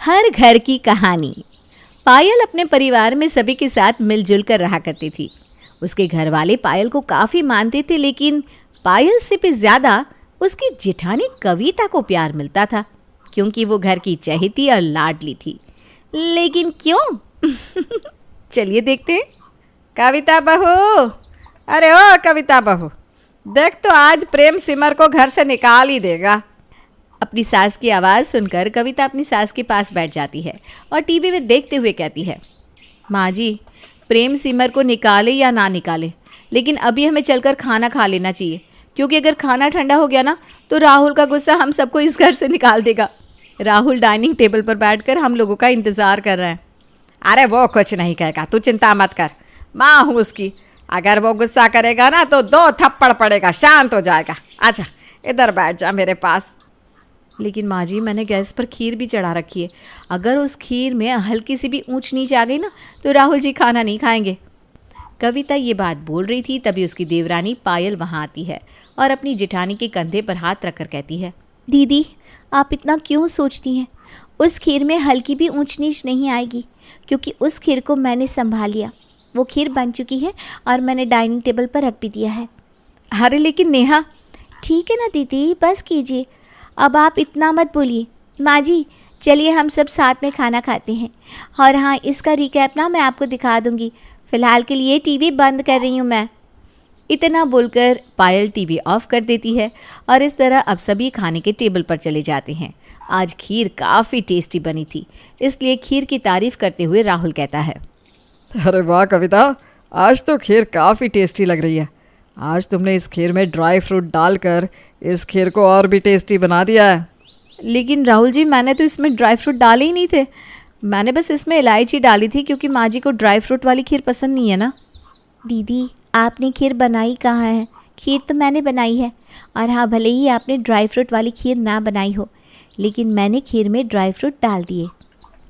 हर घर की कहानी। पायल अपने परिवार में सभी के साथ मिलजुल कर रहा करती थी। उसके घर वाले पायल को काफ़ी मानते थे, लेकिन पायल से भी ज़्यादा उसकी जेठानी कविता को प्यार मिलता था, क्योंकि वो घर की चहेती और लाडली थी। लेकिन क्यों? चलिए देखते हैं। कविता बहू, अरे ओ कविता बहू, देख तो आज प्रेम सिमर को घर से निकाल ही देगा। अपनी सास की आवाज़ सुनकर कविता अपनी सास के पास बैठ जाती है और टीवी में देखते हुए कहती है, माँ जी, प्रेम सिमर को निकाले या ना निकाले, लेकिन अभी हमें चलकर खाना खा लेना चाहिए, क्योंकि अगर खाना ठंडा हो गया ना तो राहुल का गुस्सा हम सबको इस घर से निकाल देगा। राहुल डाइनिंग टेबल पर बैठकर हम लोगों का इंतज़ार कर रहा है। अरे वो कुछ नहीं कहेगा, तू चिंता मत कर, माँ हूँ उसकी। अगर वो गुस्सा करेगा ना तो 2 थप्पड़ पड़ेगा, शांत हो जाएगा। अच्छा इधर बैठ जा मेरे पास। लेकिन माँ जी, मैंने गैस पर खीर भी चढ़ा रखी है, अगर उस खीर में हल्की सी भी ऊंच नीच आ गई ना तो राहुल जी खाना नहीं खाएंगे। कविता ये बात बोल रही थी, तभी उसकी देवरानी पायल वहाँ आती है और अपनी जेठानी के कंधे पर हाथ रखकर कहती है, दीदी आप इतना क्यों सोचती हैं? उस खीर में हल्की भी ऊंच नीच नहीं आएगी, क्योंकि उस खीर को मैंने संभाल लिया। वो खीर बन चुकी है और मैंने डाइनिंग टेबल पर रख भी दिया है। अरे लेकिन नेहा। ठीक है ना दीदी, बस कीजिए, अब आप इतना मत बोलिए। माँ जी चलिए हम सब साथ में खाना खाते हैं, और हाँ इसका रिकैप ना मैं आपको दिखा दूँगी। फ़िलहाल के लिए टीवी बंद कर रही हूँ मैं। इतना बोलकर पायल टीवी ऑफ कर देती है और इस तरह अब सभी खाने के टेबल पर चले जाते हैं। आज खीर काफ़ी टेस्टी बनी थी, इसलिए खीर की तारीफ़ करते हुए राहुल कहता है, अरे वाह कविता, आज तो खीर काफ़ी टेस्टी लग रही है। आज तुमने इस खीर में ड्राई फ्रूट डालकर इस खीर को और भी टेस्टी बना दिया है। लेकिन राहुल जी, मैंने तो इसमें ड्राई फ्रूट डाले ही नहीं थे, मैंने बस इसमें इलायची डाली थी, क्योंकि माँ जी को ड्राई फ्रूट वाली खीर पसंद नहीं है ना। दीदी आपने खीर बनाई कहाँ है? खीर तो मैंने बनाई है, और हाँ भले ही आपने ड्राई फ्रूट वाली खीर ना बनाई हो, लेकिन मैंने खीर में ड्राई फ्रूट डाल दिए।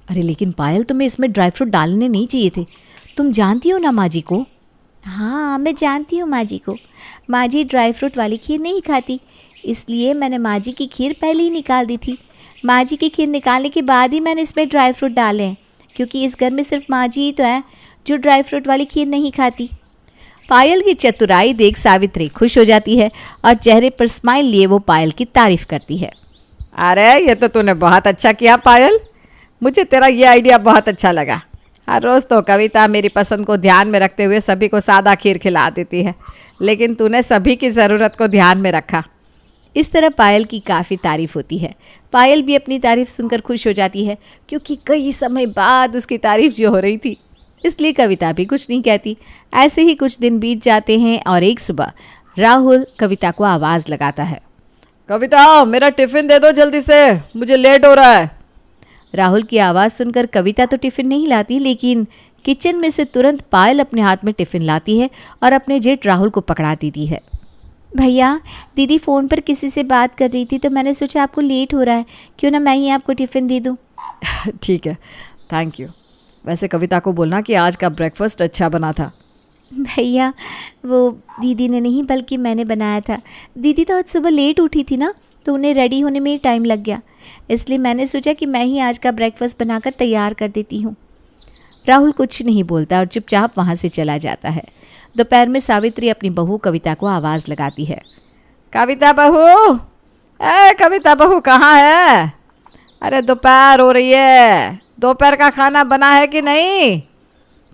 अरे लेकिन पायल, तुम्हें इसमें ड्राई फ्रूट डालने नहीं चाहिए थे, तुम जानती हो ना माँ जी को। हाँ मैं जानती हूँ माँ जी को, माँ जी ड्राई फ्रूट वाली खीर नहीं खाती, इसलिए मैंने माँ जी की खीर पहले ही निकाल दी थी। माँ जी की खीर निकालने के बाद ही मैंने इसमें ड्राई फ्रूट डाले हैं, क्योंकि इस घर में सिर्फ माँ जी ही तो है जो ड्राई फ्रूट वाली खीर नहीं खाती। पायल की चतुराई देख सावित्री खुश हो जाती है और चेहरे पर स्माइल लिए वो पायल की तारीफ करती है। अरे ये तो तूने बहुत अच्छा किया पायल, मुझे तेरा ये आइडिया बहुत अच्छा लगा। हर रोज़ तो कविता मेरी पसंद को ध्यान में रखते हुए सभी को सादा खीर खिला देती है, लेकिन तूने सभी की ज़रूरत को ध्यान में रखा। इस तरह पायल की काफ़ी तारीफ़ होती है। पायल भी अपनी तारीफ़ सुनकर खुश हो जाती है, क्योंकि कई समय बाद उसकी तारीफ़ जो हो रही थी, इसलिए कविता भी कुछ नहीं कहती। ऐसे ही कुछ दिन बीत जाते हैं और एक सुबह राहुल कविता को आवाज़ लगाता है, कविता मेरा टिफ़िन दे दो जल्दी से, मुझे लेट हो रहा है। राहुल की आवाज़ सुनकर कविता तो टिफ़िन नहीं लाती, लेकिन किचन में से तुरंत पायल अपने हाथ में टिफ़िन लाती है और अपने जेठ राहुल को पकड़ा देती है। भैया दीदी फ़ोन पर किसी से बात कर रही थी, तो मैंने सोचा आपको लेट हो रहा है, क्यों ना मैं ही आपको टिफ़िन दे दूँ। ठीक है, थैंक यू। वैसे कविता को बोलना कि आज का ब्रेकफास्ट अच्छा बना था। भैया वो दीदी ने नहीं, बल्कि मैंने बनाया था। दीदी तो आज सुबह लेट उठी थी ना, तो उन्हें रेडी होने में ही टाइम लग गया, इसलिए मैंने सोचा कि मैं ही आज का ब्रेकफास्ट बनाकर तैयार कर देती हूँ। राहुल कुछ नहीं बोलता और चुपचाप वहाँ से चला जाता है। दोपहर में सावित्री अपनी बहू कविता को आवाज़ लगाती है, कविता बहू, कविता बहू कहाँ है? अरे दोपहर हो रही है, दोपहर का खाना बना है कि नहीं?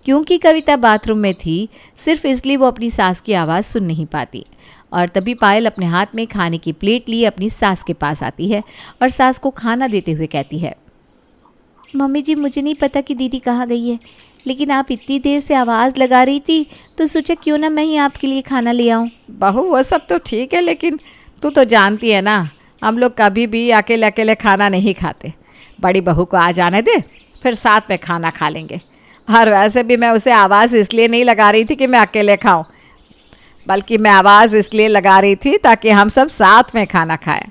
क्योंकि कविता बाथरूम में थी, सिर्फ इसलिए वो अपनी सास की आवाज़ सुन नहीं पाती। और तभी पायल अपने हाथ में खाने की प्लेट लिए अपनी सास के पास आती है और सास को खाना देते हुए कहती है, मम्मी जी मुझे नहीं पता कि दीदी कहाँ गई है, लेकिन आप इतनी देर से आवाज़ लगा रही थी तो सोचा क्यों ना मैं ही आपके लिए खाना ले आऊँ। बहू वो सब तो ठीक है, लेकिन तू तो जानती है ना, हम लोग कभी भी अकेले अकेले खाना नहीं खाते। बड़ी बहू को आ जाने दे, फिर साथ में खाना खा लेंगे। और वैसे भी मैं उसे आवाज़ इसलिए नहीं लगा रही थी कि मैं अकेले खाऊं, बल्कि मैं आवाज़ इसलिए लगा रही थी ताकि हम सब साथ में खाना खाएं।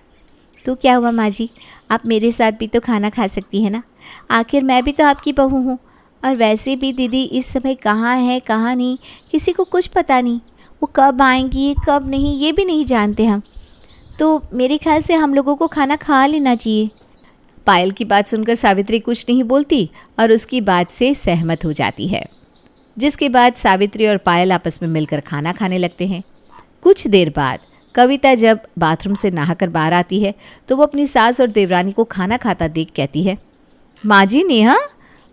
तो क्या हुआ माँ जी, आप मेरे साथ भी तो खाना खा सकती हैं ना, आखिर मैं भी तो आपकी बहू हूँ। और वैसे भी दीदी इस समय कहाँ है कहाँ नहीं किसी को कुछ पता नहीं, वो कब आएंगी कब नहीं ये भी नहीं जानते हम, तो मेरे ख्याल से हम लोगों को खाना खा लेना चाहिए। पायल की बात सुनकर सावित्री कुछ नहीं बोलती और उसकी बात से सहमत हो जाती है, जिसके बाद सावित्री और पायल आपस में मिलकर खाना खाने लगते हैं। कुछ देर बाद कविता जब बाथरूम से नहाकर बाहर आती है तो वो अपनी सास और देवरानी को खाना खाता देख कहती है, माँ जी नेहा,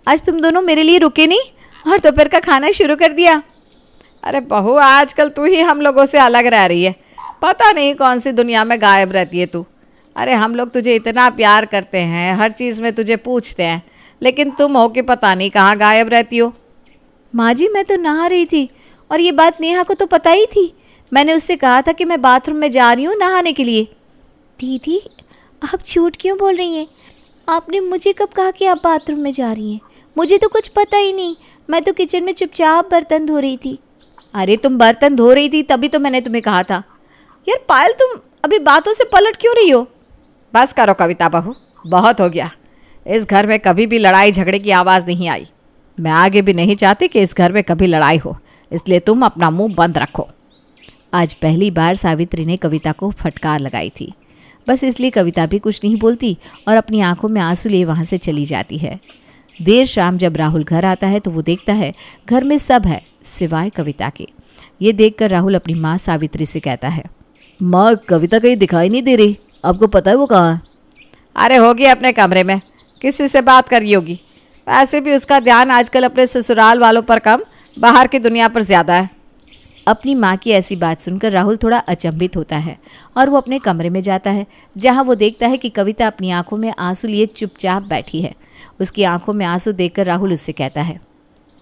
आज तुम दोनों मेरे लिए रुके नहीं और दोपहर का खाना शुरू कर दिया। अरे बहू, आजकल तू ही हम लोगों से अलग रह रही है। पता नहीं कौन सी दुनिया में गायब रहती है तू। अरे हम लोग तुझे इतना प्यार करते हैं, हर चीज़ में तुझे पूछते हैं, लेकिन तुम हो कि पता नहीं कहाँ गायब रहती हो। माँ जी मैं तो नहा रही थी और ये बात नेहा को तो पता ही थी। मैंने उससे कहा था कि मैं बाथरूम में जा रही हूँ नहाने के लिए। दीदी आप झूठ क्यों बोल रही हैं? आपने मुझे कब कहा कि आप बाथरूम में जा रही हैं? मुझे तो कुछ पता ही नहीं। मैं तो किचन में चुपचाप बर्तन धो रही थी। अरे तुम बर्तन धो रही थी तभी तो मैंने तुम्हें कहा था। यार पायल, तुम अभी बातों से पलट क्यों रही हो? बस करो कविता बहू, बहुत हो गया। इस घर में कभी भी लड़ाई झगड़े की आवाज़ नहीं आई। मैं आगे भी नहीं चाहती कि इस घर में कभी लड़ाई हो, इसलिए तुम अपना मुंह बंद रखो। आज पहली बार सावित्री ने कविता को फटकार लगाई थी। बस इसलिए कविता भी कुछ नहीं बोलती और अपनी आंखों में आंसू लिए वहाँ से चली जाती है। देर शाम जब राहुल घर आता है तो वो देखता है घर में सब है सिवाय कविता के। ये देखकर राहुल अपनी माँ सावित्री से कहता है, माँ कविता कहीं दिखाई नहीं दे रही, आपको पता है वो कहाँ है? अरे होगी अपने कमरे में, किसी से बात कर रही होगी। वैसे भी उसका ध्यान आजकल अपने ससुराल वालों पर कम, बाहर की दुनिया पर ज़्यादा है। अपनी माँ की ऐसी बात सुनकर राहुल थोड़ा अचंभित होता है और वो अपने कमरे में जाता है, जहाँ वो देखता है कि कविता अपनी आंखों में आंसू लिए चुपचाप बैठी है। उसकी आंखों में आंसू देखकर राहुल उससे कहता है,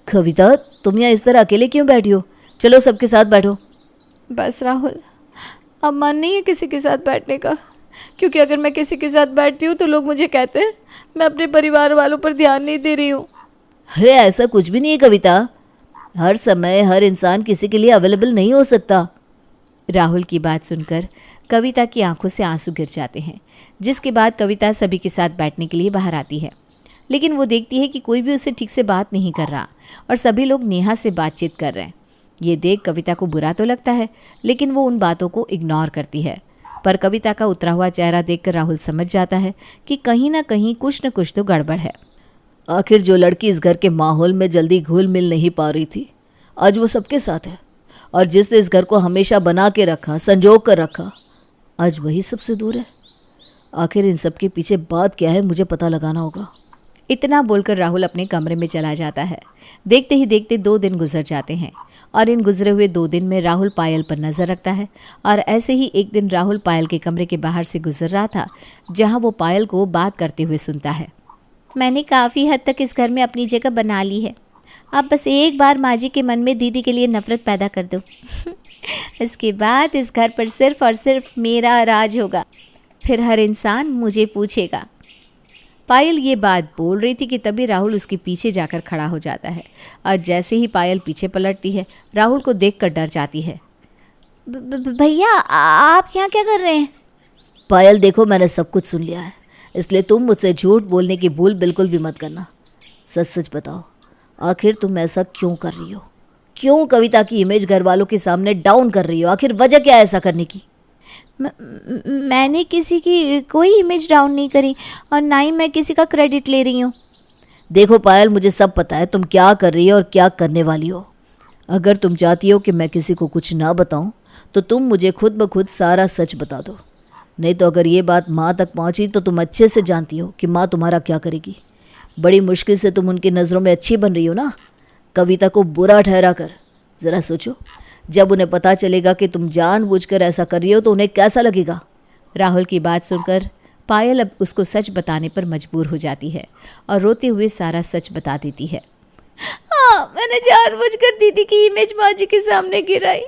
कविता तुम यहाँ इस तरह अकेले क्यों बैठी हो? चलो सबके साथ बैठो। बस राहुल, अब मन नहीं है किसी के साथ बैठने का, क्योंकि अगर मैं किसी के साथ बैठती हूँ तो लोग मुझे कहते हैं मैं अपने परिवार वालों पर ध्यान नहीं दे रही हूँ। अरे ऐसा कुछ भी नहीं है कविता, हर समय हर इंसान किसी के लिए अवेलेबल नहीं हो सकता। राहुल की बात सुनकर कविता की आंखों से आंसू गिर जाते हैं, जिसके बाद कविता सभी के साथ बैठने के लिए बाहर आती है। लेकिन वो देखती है कि कोई भी उससे ठीक से बात नहीं कर रहा और सभी लोग नेहा से बातचीत कर रहे हैं। ये देख कविता को बुरा तो लगता है, लेकिन वो उन बातों को इग्नोर करती है। पर कविता का उतरा हुआ चेहरा देखकर राहुल समझ जाता है कि कहीं ना कहीं कुछ न कुछ तो गड़बड़ है। आखिर जो लड़की इस घर के माहौल में जल्दी घुल मिल नहीं पा रही थी, आज वो सबके साथ है, और जिसने इस घर को हमेशा बना के रखा, संजो कर रखा, आज वही सबसे दूर है। आखिर इन सब के पीछे बात क्या है, मुझे पता लगाना होगा। इतना बोलकर राहुल अपने कमरे में चला जाता है। देखते ही देखते 2 दिन गुजर जाते हैं और इन गुजरे हुए 2 दिन में राहुल पायल पर नज़र रखता है। और ऐसे ही एक दिन राहुल पायल के कमरे के बाहर से गुजर रहा था, जहां वो पायल को बात करते हुए सुनता है, मैंने काफ़ी हद तक इस घर में अपनी जगह बना ली है। आप बस एक बार माँ जी के मन में दीदी के लिए नफ़रत पैदा कर दो इसके बाद इस घर पर सिर्फ और सिर्फ मेरा राज होगा। फिर हर इंसान मुझे पूछेगा। पायल ये बात बोल रही थी कि तभी राहुल उसके पीछे जाकर खड़ा हो जाता है और जैसे ही पायल पीछे पलटती है, राहुल को देखकर डर जाती है। भैया आप यहाँ क्या कर रहे हैं? पायल देखो, मैंने सब कुछ सुन लिया है, इसलिए तुम मुझसे झूठ बोलने की भूल बिल्कुल भी मत करना। सच सच बताओ, आखिर तुम ऐसा क्यों कर रही हो? क्यों कविता की इमेज घर वालों के सामने डाउन कर रही हो? आखिर वजह क्या है ऐसा करने की? मैंने किसी की कोई इमेज डाउन नहीं करी और ना ही मैं किसी का क्रेडिट ले रही हूँ। देखो पायल, मुझे सब पता है तुम क्या कर रही हो और क्या करने वाली हो। अगर तुम चाहती हो कि मैं किसी को कुछ ना बताऊं, तो तुम मुझे खुद ब खुद सारा सच बता दो। नहीं तो अगर ये बात माँ तक पहुँची तो तुम अच्छे से जानती हो कि माँ तुम्हारा क्या करेगी। बड़ी मुश्किल से तुम उनकी नज़रों में अच्छी बन रही हो ना, कविता को बुरा ठहरा कर। ज़रा सोचो, जब उन्हें पता चलेगा कि तुम जानबूझकर ऐसा कर रही हो तो उन्हें कैसा लगेगा? राहुल की बात सुनकर पायल अब उसको सच बताने पर मजबूर हो जाती है और रोते हुए सारा सच बता देती है। हाँ, मैंने जानबूझकर दीदी की इमेज माँ जी के सामने गिराई।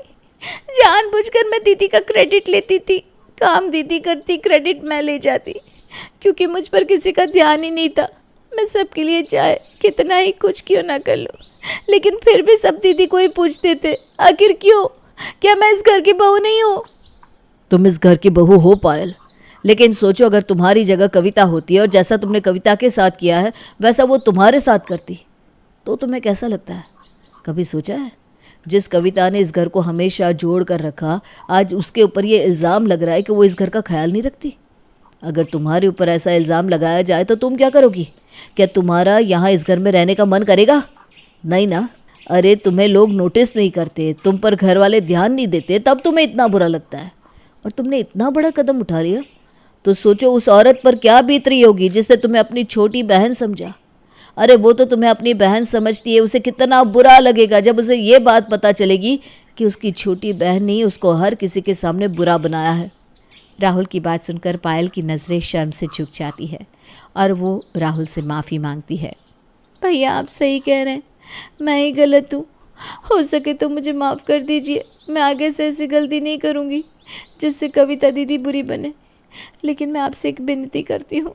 जानबूझकर मैं दीदी का क्रेडिट लेती थी। काम दीदी करती, क्रेडिट मैं ले जाती, क्योंकि मुझ पर किसी का ध्यान ही नहीं था। मैं सबके लिए चाहे कितना ही कुछ क्यों ना कर लूँ, लेकिन फिर भी सब दीदी को ही पूछते थे। आखिर क्यों? क्या मैं इस घर की बहू नहीं हूँ? तुम इस घर की बहू हो पायल, लेकिन सोचो अगर तुम्हारी जगह कविता होती है और जैसा तुमने कविता के साथ किया है वैसा वो तुम्हारे साथ करती, तो तुम्हें कैसा लगता है? कभी सोचा है? जिस कविता ने इस घर को हमेशा जोड़ कर रखा, आज उसके ऊपर ये इल्ज़ाम लग रहा है कि वो इस घर का ख्याल नहीं रखती। अगर तुम्हारे ऊपर ऐसा इल्ज़ाम लगाया जाए तो तुम क्या करोगी? क्या तुम्हारा यहाँ इस घर में रहने का मन करेगा? नहीं ना। अरे तुम्हें लोग नोटिस नहीं करते, तुम पर घर वाले ध्यान नहीं देते, तब तुम्हें इतना बुरा लगता है। और तुमने इतना बड़ा कदम उठा लिया तो सोचो उस औरत पर क्या बीत रही होगी जिसने तुम्हें अपनी छोटी बहन समझा। अरे वो तो तुम्हें अपनी बहन समझती है, उसे कितना बुरा लगेगा जब उसे ये बात पता चलेगी कि उसकी छोटी बहन ने उसको हर किसी के सामने बुरा बनाया है। राहुल की बात सुनकर पायल की नज़रें शर्म से झुक जाती है और वो राहुल से माफ़ी मांगती है। भैया आप सही कह रहे हैं, मैं ही गलत हूँ। हो सके तो मुझे माफ़ कर दीजिए। मैं आगे से ऐसी गलती नहीं करूँगी जिससे कविता दीदी बुरी बने। लेकिन मैं आपसे एक विनती करती हूँ,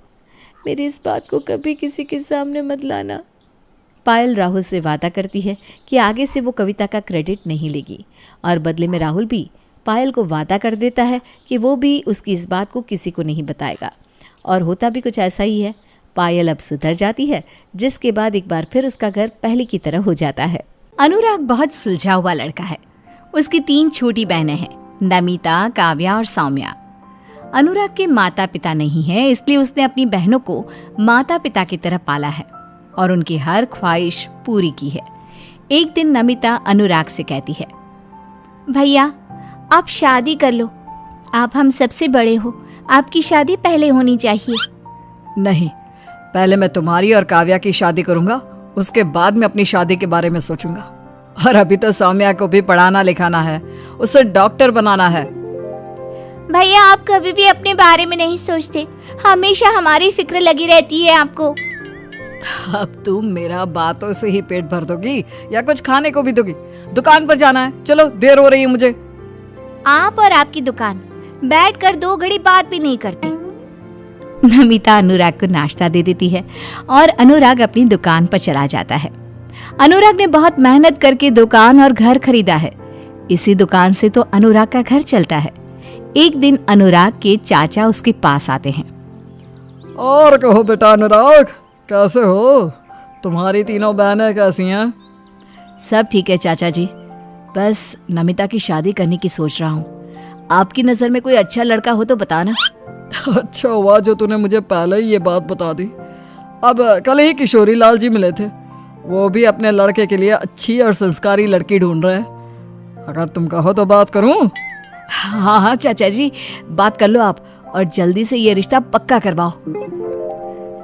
मेरी इस बात को कभी किसी के सामने मत लाना। पायल राहुल से वादा करती है कि आगे से वो कविता का क्रेडिट नहीं लेगी और बदले में राहुल भी पायल को वादा कर देता है कि वो भी उसकी इस बात को किसी को नहीं बताएगा। और होता भी कुछ ऐसा ही है। पायल अब सुधर जाती है, जिसके बाद एक बार फिर उसका घर पहले की तरह हो जाता है। अनुराग बहुत सुलझा हुआ लड़का है। उसकी 3 छोटी बहनें हैं, नमिता, काव्या और सौम्या। अनुराग के माता पिता नहीं हैं, इसलिए उसने अपनी बहनों को माता पिता की तरह पाला है और उनकी हर ख्वाहिश पूरी की है। एक दिन नमिता अनुराग से कहती है, भैया आप शादी कर लो, आप हम सबसे बड़े हो, आपकी शादी पहले होनी चाहिए। नहीं, पहले मैं तुम्हारी और काव्या की शादी करूंगा, उसके बाद मैं अपनी शादी के बारे में सोचूंगा। और अभी तो सौम्या को भी पढ़ाना लिखाना है, उसे डॉक्टर बनाना है। भैया आप कभी भी अपने बारे में नहीं सोचते, हमेशा हमारी फिक्र लगी रहती है आपको। अब तुम मेरा बातों से ही पेट भर दोगी या कुछ खाने को भी दोगी? दुकान पर जाना है, चलो देर हो रही है मुझे। आप और आपकी दुकान, बैठकर 2 घड़ी बात भी नहीं करती। नमिता अनुराग को नाश्ता दे देती है और अनुराग अपनी दुकान पर चला जाता है। अनुराग ने बहुत मेहनत करके दुकान और घर खरीदा है। इसी दुकान से तो अनुराग का घर चलता है। एक दिन अनुराग के चाचा उसके पास आते हैं। और कहो बेटा अनुराग, कैसे हो? तुम्हारी तीनों बहनें कैसी हैं? सब ठीक है चाचा जी, बस नमिता की शादी करने की सोच रहा हूँ। आपकी नज़र में कोई अच्छा लड़का हो तो बताना। अच्छा हुआ जो तूने मुझे पहले ही ये बात बता दी। अब कल ही किशोरी लाल जी मिले थे, वो भी अपने लड़के के लिए अच्छी और संस्कारी लड़की ढूंढ रहे हैं। अगर तुम कहो तो बात करूं? हाँ हाँ चाचा जी, बात कर लो आप और जल्दी से ये रिश्ता पक्का करवाओ।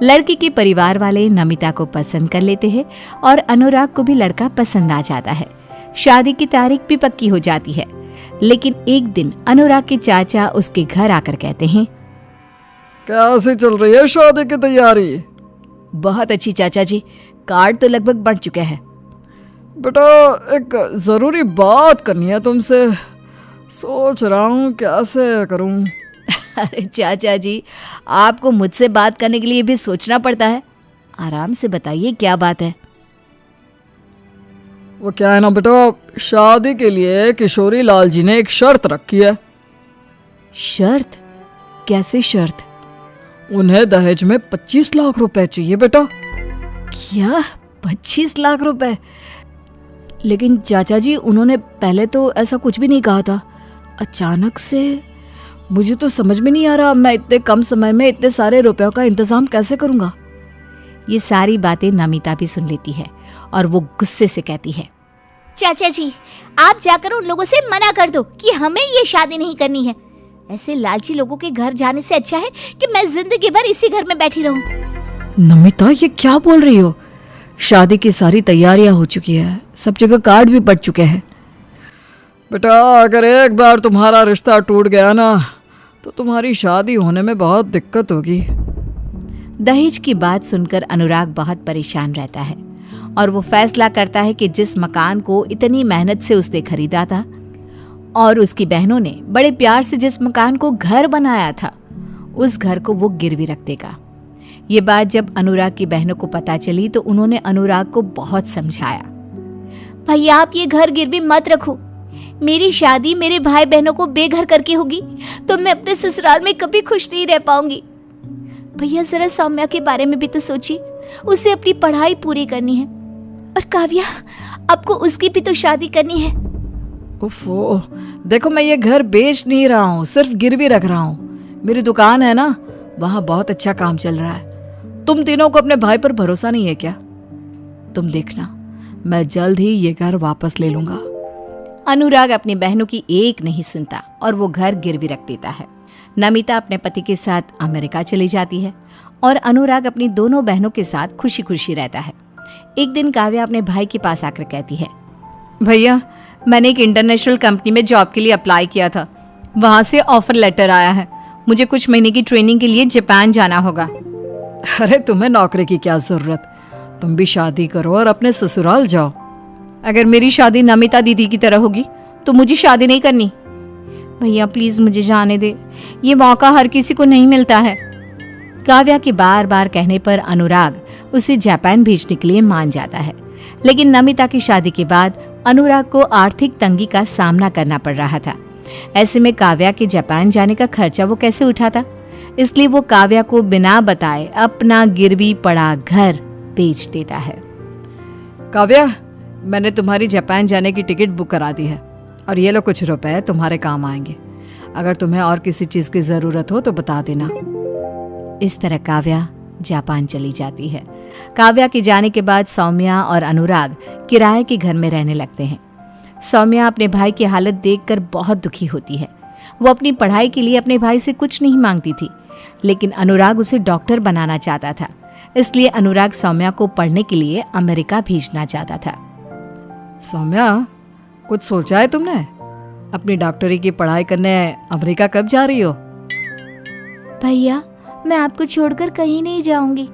लड़की के परिवार वाले नमिता को पसंद कर लेते हैं और अनुराग को भी लड़का पसंद आ जाता है। शादी की तारीख भी पक्की हो जाती है। लेकिन एक दिन अनुराग के चाचा उसके घर आकर कहते हैं, कैसे चल रही है शादी की तैयारी? बहुत अच्छी चाचा जी, कार्ड तो लगभग बढ़ चुके हैं। बेटा एक जरूरी बात करनी है तुमसे, सोच रहा हूँ कैसे करूँ। अरे चाचा जी, आपको मुझसे बात करने के लिए भी सोचना पड़ता है। आराम से बताइए क्या बात है। वो क्या है ना बेटा, शादी के लिए किशोरी लाल जी ने एक शर्त रखी है। शर्त? कैसी शर्त? उन्हें दहेज में 25 लाख रुपए चाहिए बेटा। क्या 25 लाख रुपए? लेकिन चाचा जी उन्होंने पहले तो ऐसा कुछ भी नहीं कहा था, अचानक से। मुझे तो समझ में नहीं आ रहा, मैं इतने कम समय में इतने सारे रुपयों का इंतजाम कैसे करूंगा। ये सारी बातें नमिता भी सुन लेती है और वो गुस्से से कहती है, चाचा जी आप जाकर उन लोगों से मना कर दो कि हमें ये शादी नहीं करनी है। ऐसे लालची लोगों के घर जाने से अच्छा है कि मैं जिंदगी भर इसी घर में बैठी रहूं। नमिता ये क्या बोल रही हो? शादी की सारी तैयारियां हो चुकी है, सब जगह कार्ड भी पड़ चुके हैं। बेटा अगर एक बार तुम्हारा रिश्ता टूट गया ना तो तुम्हारी शादी होने में बहुत दिक्कत होगी। दहेज की बात सुनकर अनुराग बहुत परेशान रहता है और वो फैसला करता है कि जिस मकान को इतनी मेहनत से उसने खरीदा था और उसकी बहनों ने बड़े प्यार से जिस मकान को घर बनाया था, उस घर को वो गिरवी रख देगा। ये बात जब अनुराग की बहनों को पता चली तो उन्होंने अनुराग को बहुत समझाया। भैया आप ये घर गिरवी मत रखो, मेरी शादी मेरे भाई बहनों को बेघर करके होगी तो मैं अपने ससुराल में कभी खुश नहीं रह पाऊंगी। भैया जरा सौम्या के बारे में भी तो सोचिए, उसे अपनी पढ़ाई पूरी करनी है। और काव्या, आपको उसकी भी तो शादी करनी है। देखो मैं ये घर बेच नहीं रहा हूँ, सिर्फ गिरवी रख रहा हूँ। मेरी दुकान है ना, वहां बहुत अच्छा काम चल रहा है। तुम तीनों को अपने भाई पर भरोसा नहीं है क्या? तुम देखना, मैं जल्द ही ये घर वापस ले लूंगा। अनुराग अपनी बहनों की एक नहीं सुनता और वो घर गिरवी रख देता है। नमिता अपने पति के साथ अमेरिका चली जाती है और अनुराग अपनी दोनों बहनों के साथ खुशी खुशी रहता है। एक दिन काव्या अपने भाई के पास आकर कहती है, भैया मैंने एक इंटरनेशनल कंपनी में जॉब के लिए अप्लाई किया था, वहां से ऑफर लेटर आया है। मुझे कुछ महीने की ट्रेनिंग के लिए जापान जाना होगा। अरे तुम्हें नौकरी की क्या जरूरत, तुम भी शादी करो और अपने ससुराल जाओ। अगर मेरी शादी नमिता दीदी की तरह होगी तो मुझे शादी नहीं करनी। भैया प्लीज मुझे जाने दे, ये मौका हर किसी को नहीं मिलता है। काव्या के बार बार कहने पर अनुराग उसे जापान भेजने के लिए मान जाता है, लेकिन नमिता की शादी के बाद अनुराग को आर्थिक तंगी का सामना करना पड़ रहा था। ऐसे में काव्या के जापान जाने का खर्चा वो कैसे उठाता, इसलिए वो काव्या को बिना बताए अपना गिरवी पड़ा घर बेच देता है। काव्या, मैंने तुम्हारी जापान जाने की टिकट बुक करा दी है और ये लो कुछ रुपए तुम्हारे काम आएंगे। अगर तुम्हें और किसी चीज की जरूरत हो तो बता देना। इस तरह काव्या जापान चली जाती है। काव्या के जाने के बाद सौम्या और अनुराग किराए के घर में रहने लगते हैं। सौम्या अपने भाई की हालत देखकर बहुत दुखी होती है। वो अपनी पढ़ाई के लिए अपने भाई से कुछ नहीं मांगती थी, लेकिन अनुराग उसे डॉक्टर बनाना चाहता था, इसलिए अनुराग सौम्या को पढ़ने के लिए अमेरिका भेजना चाहता था। सौम्या, कुछ सोचा है तुमने? अपनी डॉक्टरी की पढ़ाई करने अमेरिका कब जा रही हो? भैया मैं आपको छोड़कर कहीं नहीं जाऊंगी,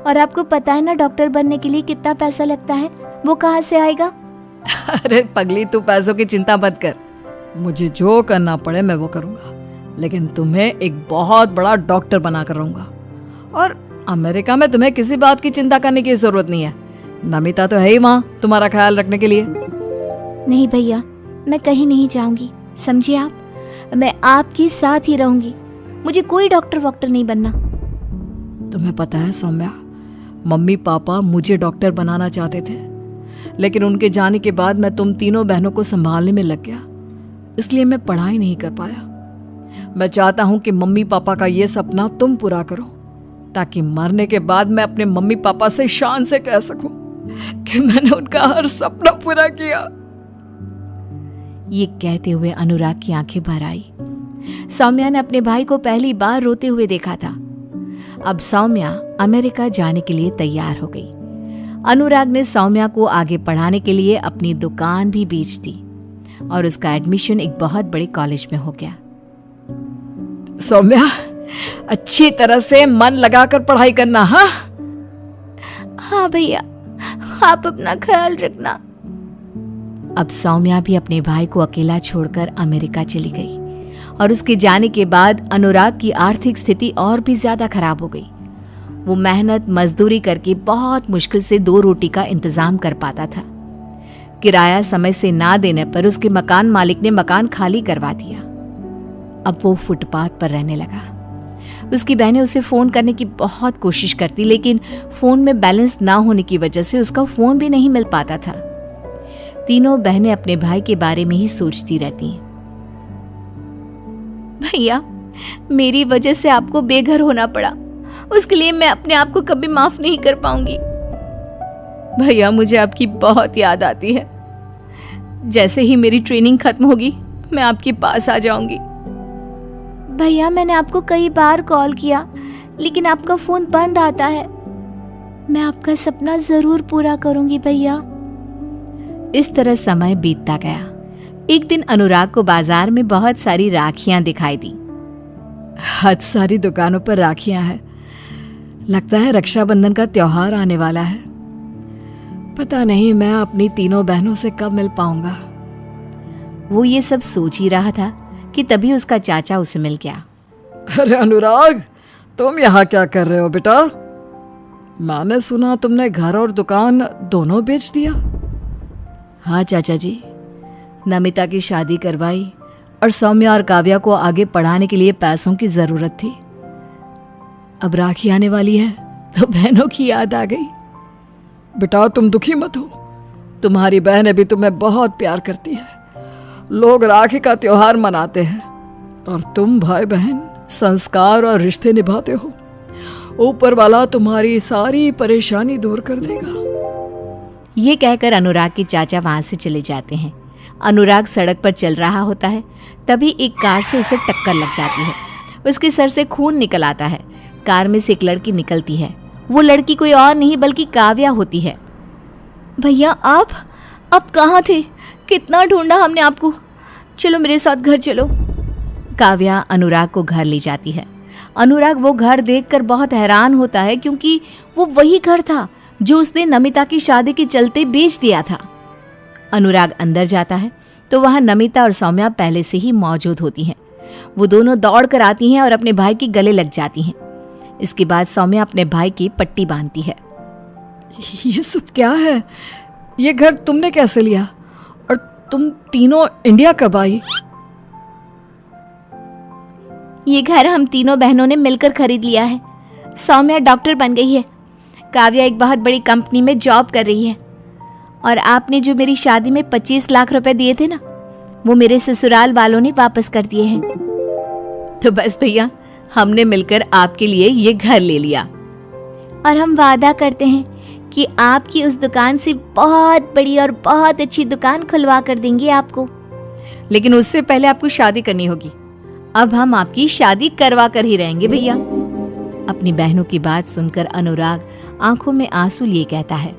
और आपको पता है ना डॉक्टर बनने के लिए कितना पैसा लगता है, वो कहाँ से आएगा? अरे पगली, तू पैसों की चिंता मत कर, मुझे जो करना पड़े मैं वो करूंगा, लेकिन तुम्हें एक बहुत बड़ा डॉक्टर बना कर रहूंगा। और अमेरिका में तुम्हें किसी बात की चिंता करने की जरूरत नहीं है, नमिता तो है ही वहां तुम्हारा ख्याल रखने के लिए। नहीं भैया, मैं कहीं नहीं जाऊंगी, समझिए आप, मैं आपके साथ ही रहूंगी। मुझे कोई डॉक्टर वॉक्टर नहीं बनना। तुम्हें पता है सौम्या, मम्मी पापा मुझे डॉक्टर बनाना चाहते थे, लेकिन उनके जाने के बाद मैं तुम तीनों बहनों को संभालने में लग गया, इसलिए मैं पढ़ाई नहीं कर पाया। मैं चाहता हूं कि मम्मी पापा का ये सपना तुम पूरा करो, ताकि मरने के बाद मैं अपने मम्मी पापा से शान से कह सकूं कि मैंने उनका हर सपना पूरा किया। ये कहते हुए अनुराग की आंखें भर आई। सौम्या ने अपने भाई को पहली बार रोते हुए देखा था। अब सौम्या अमेरिका जाने के लिए तैयार हो गई। अनुराग ने सौम्या को आगे पढ़ाने के लिए अपनी दुकान भी बेच दी और उसका एडमिशन एक बहुत बड़े कॉलेज में हो गया। सौम्या, अच्छी तरह से मन लगाकर पढ़ाई करना। हाँ भैया, आप अपना ख्याल रखना। अब सौम्या भी अपने भाई को अकेला छोड़कर अमेरिका चली गई और उसके जाने के बाद अनुराग की आर्थिक स्थिति और भी ज्यादा खराब हो गई। वो मेहनत मजदूरी करके बहुत मुश्किल से 2 रोटी का इंतजाम कर पाता था। किराया समय से ना देने पर उसके मकान मालिक ने मकान खाली करवा दिया। अब वो फुटपाथ पर रहने लगा। उसकी बहनें उसे फोन करने की बहुत कोशिश करती, लेकिन फोन में बैलेंस ना होने की वजह से उसका फोन भी नहीं मिल पाता था। तीनों बहनें अपने भाई के बारे में ही सोचती रहती। भैया, मेरी वजह से आपको बेघर होना पड़ा, उसके लिए मैं अपने आप को कभी माफ नहीं कर पाऊंगी। भैया, मुझे आपकी बहुत याद आती है। जैसे ही मेरी ट्रेनिंग खत्म होगी मैं आपके पास आ जाऊंगी। भैया, मैंने आपको कई बार कॉल किया, लेकिन आपका फोन बंद आता है। मैं आपका सपना जरूर पूरा करूंगी भैया। इस तरह समय बीतता गया। एक दिन अनुराग को बाजार में बहुत सारी राखियां दिखाई दी। आज सारी दुकानों पर राखियां हैं। लगता है रक्षाबंधन का त्योहार आने वाला है। पता नहीं मैं अपनी तीनों बहनों से कब मिल पाऊंगा। वो ये सब सोच ही रहा था कि तभी उसका चाचा उसे मिल गया। अरे अनुराग, तुम यहाँ क्या कर रहे हो बेटा? मैंने सुना तुमने घर और दुकान दोनों बेच दिया। हाँ चाचा जी, नमिता की शादी करवाई और सौम्या और काव्या को आगे पढ़ाने के लिए पैसों की जरूरत थी। अब राखी आने वाली है तो बहनों की याद आ गई। बेटा तुम दुखी मत हो, तुम्हारी बहनें भी तुम्हें बहुत प्यार करती है। लोग राखी का त्योहार मनाते हैं और तुम भाई बहन संस्कार और रिश्ते निभाते हो, ऊपर वाला तुम्हारी सारी परेशानी दूर कर देगा। ये कहकर अनुराग के चाचा वहां से चले जाते हैं। अनुराग सड़क पर चल रहा होता है, तभी एक कार से उसे टक्कर लग जाती है। उसके सर से खून निकल आता है। कार में से एक लड़की निकलती है। वो लड़की कोई और नहीं बल्कि काव्या होती है। भैया आप कहाँ थे? कितना ढूंढा हमने आपको। चलो मेरे साथ घर चलो। काव्या अनुराग को घर ले जाती है। अनुराग वो घर देखकर बहुत हैरान होता है, क्योंकि वो वही घर था जो उसने नमिता की शादी के चलते बेच दिया था। अनुराग अंदर जाता है तो वहां नमिता और सौम्या पहले से ही मौजूद होती हैं। वो दोनों दौड़ कर आती हैं और अपने भाई के गले लग जाती हैं। इसके बाद सौम्या अपने भाई की पट्टी बांधती है। ये सब क्या है? ये घर तुमने कैसे लिया? और तुम तीनों इंडिया कब आई? ये घर हम तीनों बहनों ने मिलकर खरीद लिया है। सौम्या डॉक्टर बन गई है, काव्या एक बहुत बड़ी कंपनी में जॉब कर रही है, और आपने जो मेरी शादी में 25 लाख रुपए दिए थे ना, वो मेरे ससुराल वालों ने वापस कर दिए हैं। तो बस भैया, हमने मिलकर आपके लिए ये घर ले लिया, और हम वादा करते हैं कि आपकी उस दुकान से बहुत बड़ी और बहुत अच्छी दुकान खुलवा कर देंगे आपको। लेकिन उससे पहले आपको शादी करनी होगी। अब हम आपकी शादी करवा कर ही रहेंगे भैया। अपनी बहनों की बात सुनकर अनुराग आंखों में आंसू लिए कहता है,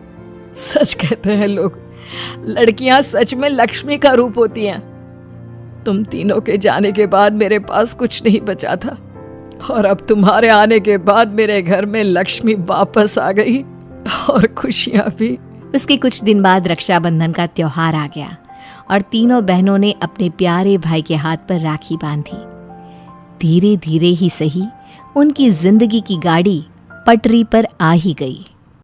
सच कहते हैं लोग, लड़कियां सच में लक्ष्मी का रूप होती हैं। तुम तीनों के जाने के बाद मेरे पास कुछ नहीं बचा था, और अब तुम्हारे आने के बाद मेरे घर में लक्ष्मी वापस आ गई, और खुशियां भी। उसके कुछ दिन बाद रक्षाबंधन का त्योहार आ गया और तीनों बहनों ने अपने प्यारे भाई के हाथ पर राखी बांधी। धीरे धीरे ही सही उनकी जिंदगी की गाड़ी पटरी पर आ ही गई।